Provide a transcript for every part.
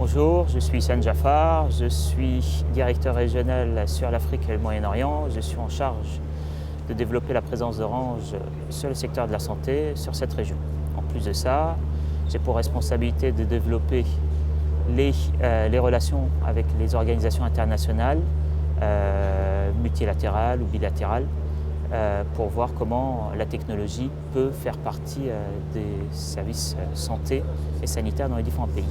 Bonjour, je suis Issam Jafar, je suis directeur régional sur l'Afrique et le Moyen-Orient. Je suis en charge de développer la présence d'Orange sur le secteur de la santé sur cette région. En plus de ça, j'ai pour responsabilité de développer les relations avec les organisations internationales, multilatérales ou bilatérales, pour voir comment la technologie peut faire partie des services santé et sanitaires dans les différents pays.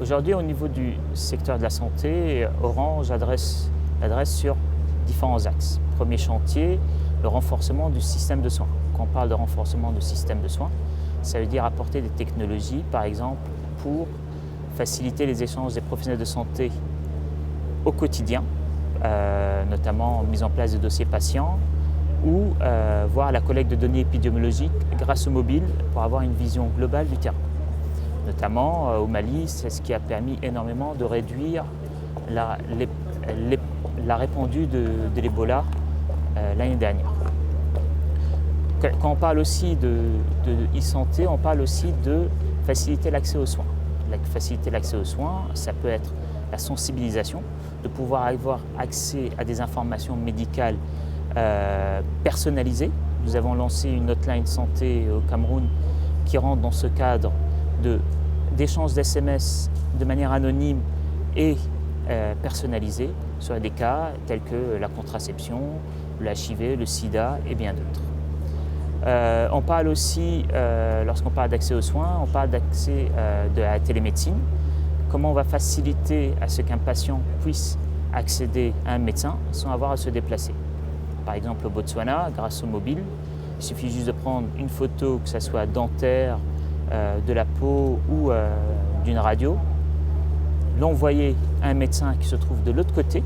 Aujourd'hui, au niveau du secteur de la santé, Orange adresse sur différents axes. Premier chantier, le renforcement du système de soins. Quand on parle de renforcement du système de soins, ça veut dire apporter des technologies, par exemple, pour faciliter les échanges des professionnels de santé au quotidien, notamment mise en place de dossiers patients, ou voir la collecte de données épidémiologiques grâce au mobile pour avoir une vision globale du terrain. Notamment au Mali, c'est ce qui a permis énormément de réduire la répandue de l'Ebola l'année dernière. Quand on parle aussi de e-santé, on parle aussi de faciliter l'accès aux soins. Faciliter l'accès aux soins, ça peut être la sensibilisation, de pouvoir avoir accès à des informations médicales personnalisées. Nous avons lancé une hotline santé au Cameroun qui rentre dans ce cadre d'échanges d'SMS de manière anonyme et personnalisée sur des cas tels que la contraception, l'HIV, le sida et bien d'autres. On parle aussi, lorsqu'on parle d'accès aux soins, on parle d'accès de la télémédecine. Comment on va faciliter à ce qu'un patient puisse accéder à un médecin sans avoir à se déplacer. Par exemple au Botswana, grâce au mobile, il suffit juste de prendre une photo, que ce soit dentaire, de la peau ou d'une radio, l'envoyer à un médecin qui se trouve de l'autre côté,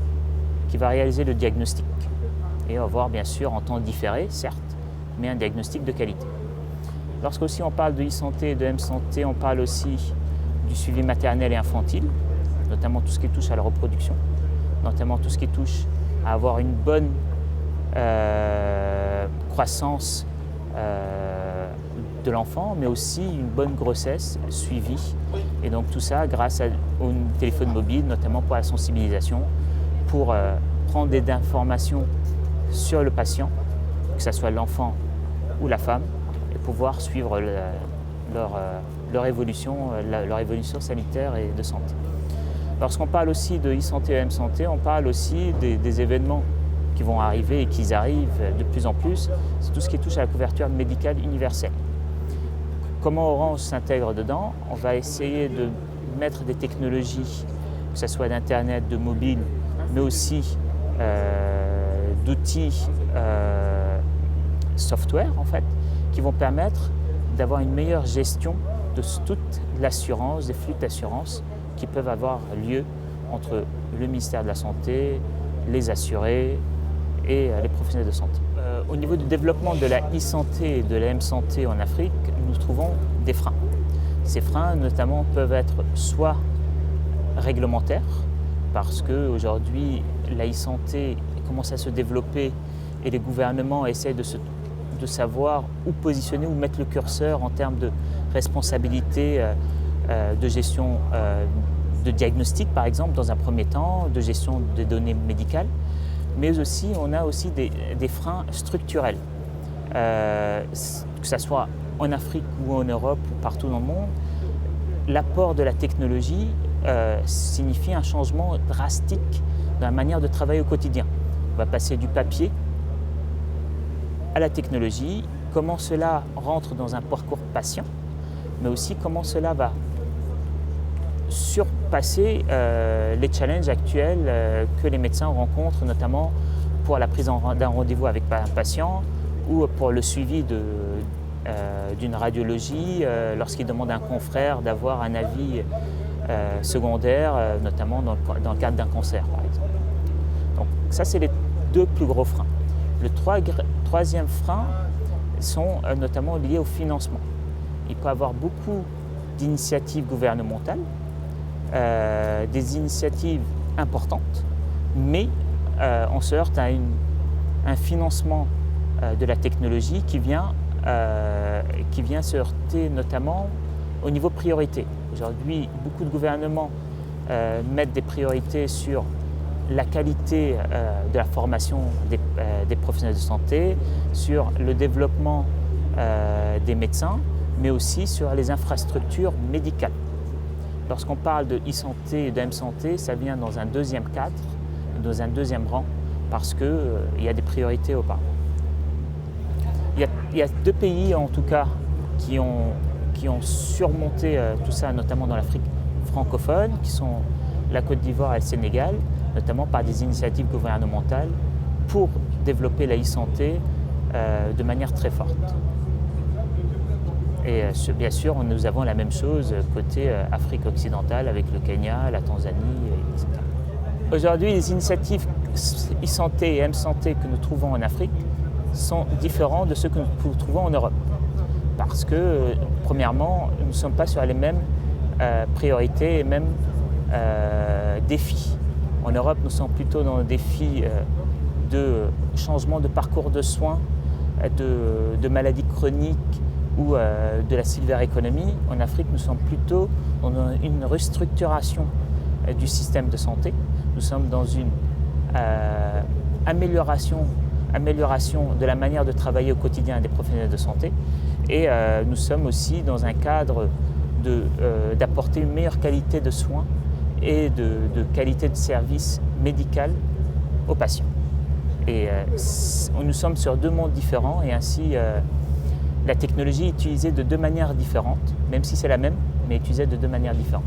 qui va réaliser le diagnostic et avoir bien sûr en temps différé, certes, mais un diagnostic de qualité. Lorsqu'aussi on parle de e-santé et de m-santé, on parle aussi du suivi maternel et infantile, notamment tout ce qui touche à la reproduction, notamment tout ce qui touche à avoir une bonne croissance de l'enfant, mais aussi une bonne grossesse suivie. Et donc tout ça grâce au téléphone mobile, notamment pour la sensibilisation, pour prendre des informations sur le patient, que ce soit l'enfant ou la femme, et pouvoir suivre leur évolution sanitaire et de santé. Lorsqu'on parle aussi de e-santé et m-santé, on parle aussi des événements qui vont arriver et qui arrivent de plus en plus, c'est tout ce qui touche à la couverture médicale universelle. Comment Orange s'intègre dedans? On va essayer de mettre des technologies, que ce soit d'Internet, de mobile, mais aussi d'outils software en fait, qui vont permettre d'avoir une meilleure gestion de toute l'assurance, des flux d'assurance qui peuvent avoir lieu entre le ministère de la Santé, les assurés et les professionnels de santé. Au niveau du développement de la e-santé et de la m-santé en Afrique, nous trouvons des freins. Ces freins, notamment, peuvent être soit réglementaires, parce qu'aujourd'hui, la e-santé commence à se développer et les gouvernements essaient de savoir où positionner, où mettre le curseur en termes de responsabilité de gestion de diagnostic, par exemple, dans un premier temps, de gestion des données médicales. Mais aussi, on a aussi des freins structurels, que ce soit en Afrique ou en Europe ou partout dans le monde. L'apport de la technologie signifie un changement drastique dans la manière de travailler au quotidien. On va passer du papier à la technologie, comment cela rentre dans un parcours patient, mais aussi comment cela va surpasser les challenges actuels que les médecins rencontrent, notamment pour la prise d'un rendez-vous avec un patient ou pour le suivi d'une radiologie lorsqu'il demande à un confrère d'avoir un avis secondaire, notamment dans le cadre d'un cancer, par exemple. Donc ça, c'est les deux plus gros freins. Le troisième frein sont notamment liés au financement. Il peut y avoir beaucoup d'initiatives gouvernementales, des initiatives importantes, mais on se heurte à un financement de la technologie qui vient se heurter notamment au niveau priorité. Aujourd'hui, beaucoup de gouvernements mettent des priorités sur la qualité de la formation des professionnels de santé, sur le développement des médecins, mais aussi sur les infrastructures médicales. Lorsqu'on parle de e-santé et de m-santé, ça vient dans un deuxième cadre, dans un deuxième rang, parce qu'il y a des priorités auparavant. Il y a deux pays en tout cas qui ont surmonté tout ça, notamment dans l'Afrique francophone, qui sont la Côte d'Ivoire et le Sénégal, notamment par des initiatives gouvernementales pour développer la e-santé de manière très forte. Et bien sûr, nous avons la même chose côté Afrique occidentale avec le Kenya, la Tanzanie, etc. Aujourd'hui, les initiatives e-santé et m-santé que nous trouvons en Afrique sont différents de ceux que nous trouvons en Europe. Parce que, premièrement, nous ne sommes pas sur les mêmes priorités et mêmes défis. En Europe, nous sommes plutôt dans le défi de changement de parcours de soins, de maladies chroniques ou de la silver economy. En Afrique, nous sommes plutôt dans une restructuration du système de santé. Nous sommes dans une amélioration de la manière de travailler au quotidien des professionnels de santé. Et nous sommes aussi dans un cadre d'apporter une meilleure qualité de soins et de qualité de service médical aux patients. Et nous sommes sur deux mondes différents et ainsi la technologie est utilisée de deux manières différentes, même si c'est la même, mais utilisée de deux manières différentes.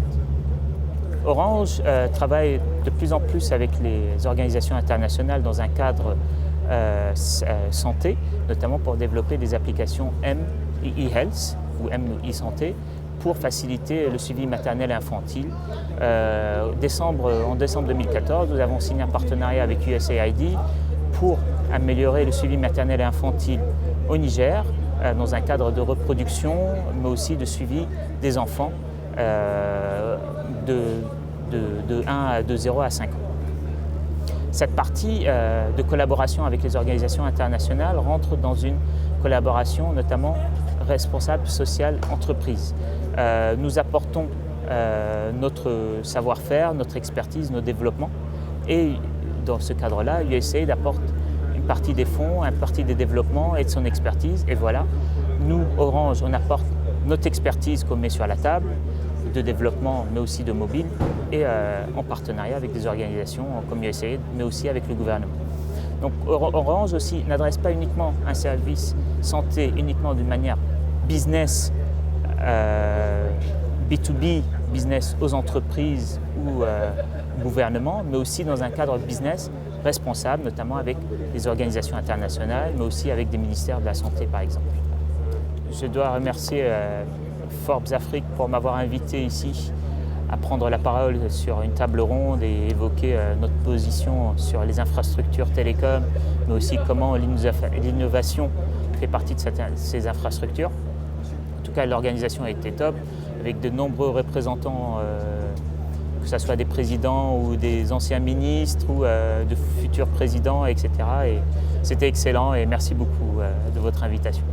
Orange travaille de plus en plus avec les organisations internationales dans un cadre santé, notamment pour développer des applications e-health ou e-santé pour faciliter le suivi maternel et infantile. En décembre 2014, nous avons signé un partenariat avec USAID pour améliorer le suivi maternel et infantile au Niger dans un cadre de reproduction, mais aussi de suivi des enfants de 0 à 5 ans. Cette partie de collaboration avec les organisations internationales rentre dans une collaboration notamment responsable sociale entreprise. Nous apportons notre savoir-faire, notre expertise, nos développements et dans ce cadre-là, USAID apporte une partie des fonds, une partie des développements et de son expertise. Et voilà, nous, Orange, on apporte notre expertise qu'on met sur la table, de développement, mais aussi de mobile, et en partenariat avec des organisations comme USAID, mais aussi avec le gouvernement. Donc Orange aussi n'adresse pas uniquement un service santé uniquement d'une manière business, B2B, business aux entreprises ou gouvernements, mais aussi dans un cadre business responsable, notamment avec les organisations internationales, mais aussi avec des ministères de la Santé, par exemple. Je dois remercier Forbes Afrique pour m'avoir invité ici à prendre la parole sur une table ronde et évoquer notre position sur les infrastructures télécom, mais aussi comment l'innovation fait partie de ces infrastructures. En tout cas, l'organisation a été top, avec de nombreux représentants, que ce soit des présidents ou des anciens ministres ou de futurs présidents, etc. Et c'était excellent et merci beaucoup de votre invitation.